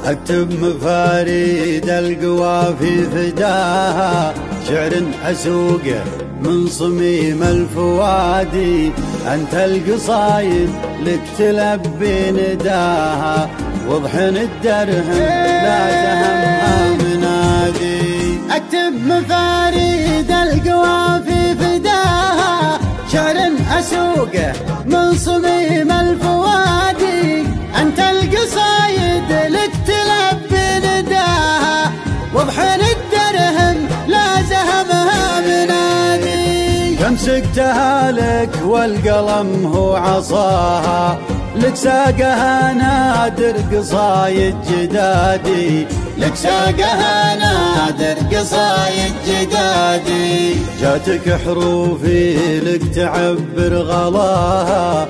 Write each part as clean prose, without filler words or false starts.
اكتب مفاريد القوى في فداها، شعر اسوقه من صميم الفوادي. انت القصايد لك تلبي نداها، وضحن الدرهم لا تهمها منادي. اكتب مفاريد القوى في فداها، شعر اسوقه من صميم الفوادي. انت القصايد لك تلبي نداها، وضحن الدرهم لا زهمها منادي. كم سقتها لك والقلم هو عصاها، لك ساقها نادر قصايد جدادي. لك ساقها نادر قصايد جدادي. جاتك حروفي لك تعبر غلاها،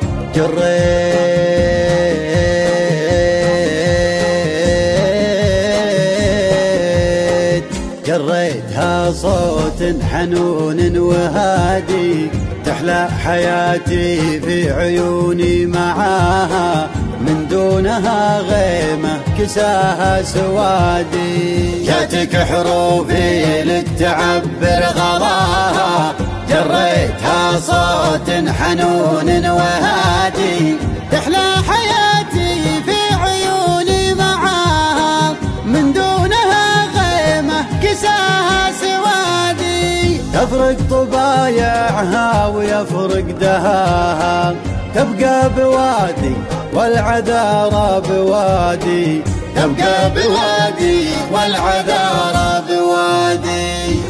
جريتها صوت حنون وهادي. تحلى حياتي في عيوني معاها، من دونها غيمة كساها سوادي. جاتك حروفي لك تعبر غلاها، جريتها صوت حنون وهادي. تحلى حياتي في عيوني معاها، من دونها غيمة كساها سوادي. تفرق طبايعها ويفرق دهاها، تبقى بوادي والعذارى بوادي. تبقى بوادي والعذارى بوادي.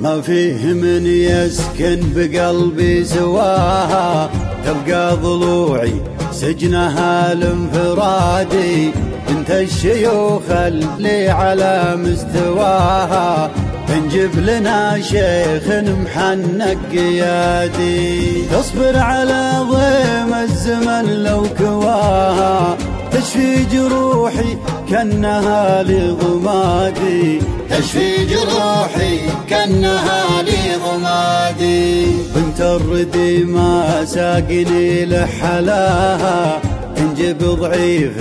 ما فيه من يسكن بقلبي سواها، تبقى ضلوعي سجنها الانفرادي. انت الشيوخ اللي على مستواها، تنجب لنا شيخ محنك قيادي. تصبر على ضيم الزمن لو كواها، تشفي جروحي كأنها لضمادي. تشفي جروحي كأنها لضمادي. بنت الردي ما ساقني لحلاها، تنجب ضعيف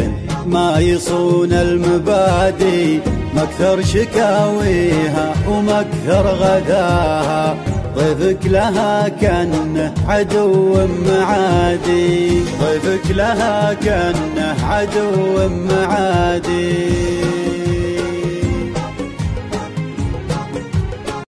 ما يصون المبادي. مكثر شكاويها ومكثر غداها، ضيفك لها كأنه عدو معادي. ضيفك لها كأنه عدو معادي.